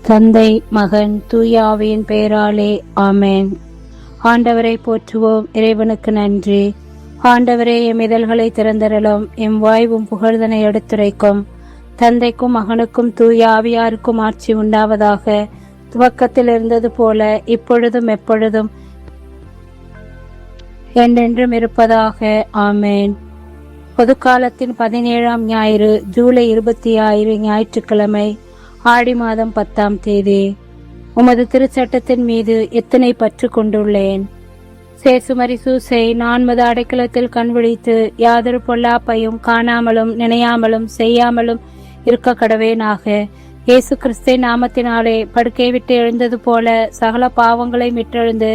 தந்தை, மகன், தூய ஆவியின் பெயராலே ஆமேன். ஆண்டவரை போற்றுவோம். இறைவனுக்கு நன்றி. ஆண்டவரே, எம் இதழ்களை திறந்தரலும், எம் வாய்வும் புகழ்தனை எடுத்துரைக்கும். தந்தைக்கும் மகனுக்கும் தூய ஆவியாருக்கும் ஆட்சி உண்டாவதாக. துவக்கத்தில் இருந்தது போல இப்பொழுதும் எப்பொழுதும் என்றென்றும் இருப்பதாக. ஆமேன். பொதுக்காலத்தின் 17ஆம் ஞாயிறு, ஜூலை 26 ஞாயிற்றுக்கிழமை, ஆடி மாதம் 10ஆம் தேதி. உமது திருச்சட்டத்தின் மீது எத்தனை பற்று கொண்டுள்ளேன். சேசுமரி சூசை நான் மது அடைக்கலத்தில் கண்விழித்து யாதொரு பொல்லாப்பையும் காணாமலும் நினையாமலும் செய்யாமலும் இருக்க கடவேனாக. இயேசு கிறிஸ்துவின் நாமத்தினாலே படுக்கை விட்டு எழுந்தது போல சகல பாவங்களை விட்டெழுந்து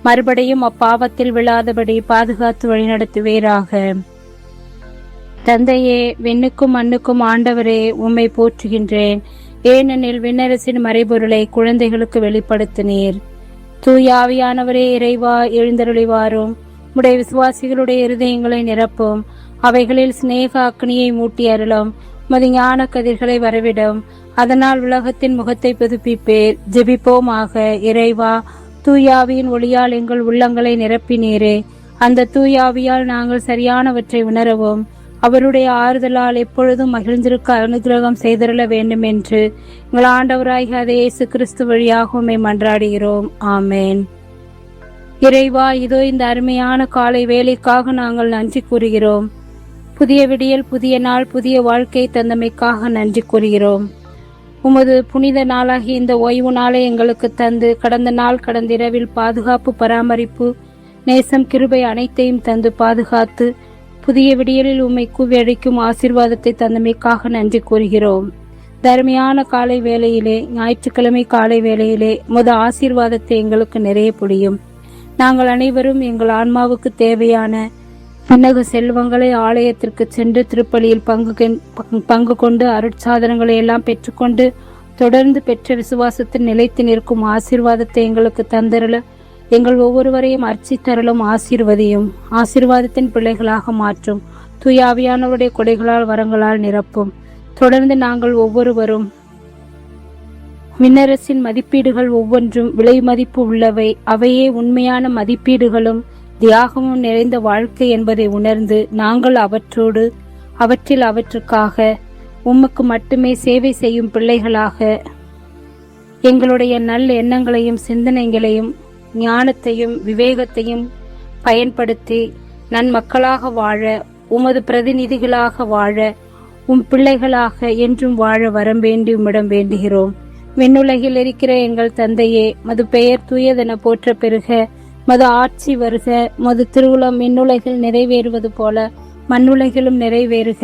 மறுபடியும் அப்பாவத்தில் விழாதபடி பாதுகாத்து வழிநடத்துவீராக. தந்தையே, விண்ணுக்கும் மண்ணுக்கும் ஆண்டவரே, உம்மை போற்றுகின்றேன். ஏனெனில் விண்ணரசின் மறைபொருளை குழந்தைகளுக்கு வெளிப்படுத்தினீர். தூயாவியானவரே, இறைவா, எழுந்தருளிவாரும். உடைய விசுவாசிகளுடைய இருதயங்களை நிரப்பும். அவைகளில் சிநேக அக்னியை மூட்டி அருளும். மது ஞான கதிர்களை வரவிடும். அதனால் உலகத்தின் முகத்தை புதுப்பிப்பேர். ஜெபிப்போமாக. இறைவா, தூயாவியின் ஒளியால் எங்கள் உள்ளங்களை நிரப்பினீரே. அந்த தூயாவியால் நாங்கள் சரியானவற்றை உணரவும் அவருடைய ஆறுதலால் எப்பொழுதும் மகிழ்ந்திருக்க அனுகிரகம் செய்தருள வேண்டும் என்று எங்கள் ஆண்டவராகிய இயேசு கிறிஸ்து வழியாக உம்மை மன்றாடுகிறோம். ஆமேன். இறைவா, இதோ இந்த அருமையான காலை வேலைக்காக நாங்கள் நன்றி கூறுகிறோம். புதிய விடியல், புதிய நாள், புதிய வாழ்க்கை தந்தமைக்காக நன்றி கூறுகிறோம். உமது புனித நாளாகி இந்த ஓய்வு நாளை எங்களுக்கு தந்து கடந்த நாள் கடந்த இரவில் பாதுகாப்பு, பராமரிப்பு, நேசம், கிருபை அனைத்தையும் தந்து பாதுகாத்து புதிய விடியலில் உம்மை கூவி அழைக்கும் ஆசீர்வாதத்தை தந்தமைக்காக நன்றி கூறுகிறோம். தர்மையான காலை வேளையிலே, ஞாயிற்றுக்கிழமை காலை வேளையிலே முத ஆசீர்வாதத்தை எங்களுக்கு நிறைய புரியும். நாங்கள் அனைவரும் எங்கள் ஆன்மாவுக்கு தேவையான விண்ணக செல்வங்களை ஆலயத்திற்கு சென்று திருப்பலியில் பங்கு கொண்டு அருட்சாதனங்களை எல்லாம் பெற்றுக்கொண்டு தொடர்ந்து பெற்ற விசுவாசத்தில் நிலைத்து நிற்கும் ஆசீர்வாதத்தை எங்களுக்கு தந்தருள எங்கள் ஒவ்வொருவரையும் அர்ச்சித்தருளும். ஆசீர்வதியும். ஆசீர்வாதத்தின் பிள்ளைகளாக மாற்றும். தூயாவியானவருடைய கொடைகளால் வரங்களால் நிரப்பும். தொடர்ந்து நாங்கள் ஒவ்வொருவரும் விண்ணரசின் மதிப்பீடுகள் ஒவ்வொன்றும் விலை மதிப்பு உள்ளவை. அவையே உண்மையான மதிப்பீடுகளும் தியாகமும் நிறைந்த வாழ்க்கை என்பதை உணர்ந்து நாங்கள் அவற்றில் அவற்றுக்காக உமக்கு மட்டுமே சேவை செய்யும் பிள்ளைகளாக எங்களுடைய நல்ல எண்ணங்களையும் சிந்தனைகளையும் ஞானத்தையும் விவேகத்தையும் பயன்படுத்தி நன்மக்களாக வாழ, உமது பிரதிநிதிகளாக வாழ, உம் பிள்ளைகளாக என்றும் வாழ வரம் வேண்டி உம்மிடம் வேண்டுகிறோம். விண்ணுலகில் இருக்கிற எங்கள் தந்தையே, மது பெயர் தூயதென போற்ற பெறுக. மது ஆட்சி வருக. மது திருவுளம் விண்ணுலகில் நிறைவேறுவது போல மண்ணுலகிலும் நிறைவேறுக.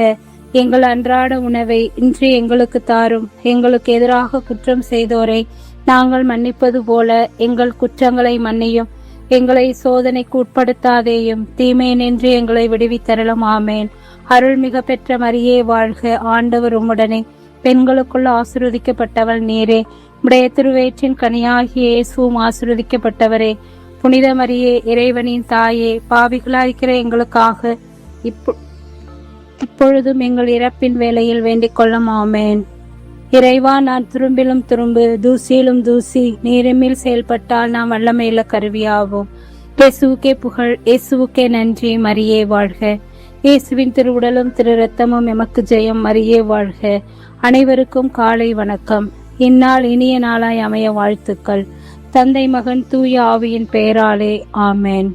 எங்கள் அன்றாட உணவை இன்று எங்களுக்கு தாரும். எங்களுக்கு எதிராக குற்றம் செய்தோரை நாங்கள் மன்னிப்பது போல எங்கள் குற்றங்களை மன்னியும். எங்களை சோதனைக்கு உட்படுத்தாதேயும், தீமை நின்று எங்களை விடுவித்தரலும். ஆமேன். அருள்மிக பெற்ற மரியே வாழ்க. ஆண்டவர் உம்முடனே, பெண்களுக்குள்ள ஆசீர்வதிக்கப்பட்டவள் நீரே. உடைய திருவயிற்றின் கனியாகிய இயேசுவும் ஆசீர்வதிக்கப்பட்டவரே. புனித மரியே, இறைவனின் தாயே, பாவிகளாயிருக்கிற எங்களுக்காக இப்பொழுதும் எங்கள் இறப்பின் வேளையில் வேண்டிக் கொள்ளும். ஆமேன். இறைவா, நான் துரும்பிலும் துரும்பு, தூசியிலும் தூசி, நீரிமில் செயல்பட்டால் நாம் வல்லமையுள்ள கருவியாவோம். இயேசுவுக்கே புகழ், இயேசுவுக்கே நன்றி. மரியே வாழ்க. இயேசுவின் திருவுடலும் திரு ரத்தமும் எமக்கு ஜெயம். மரியே வாழ்க. அனைவருக்கும் காலை வணக்கம். இந்நாள் இனிய நாளாய் அமைய வாழ்த்துக்கள். தந்தை, மகன், தூய ஆவியின் பெயராலே ஆமேன்.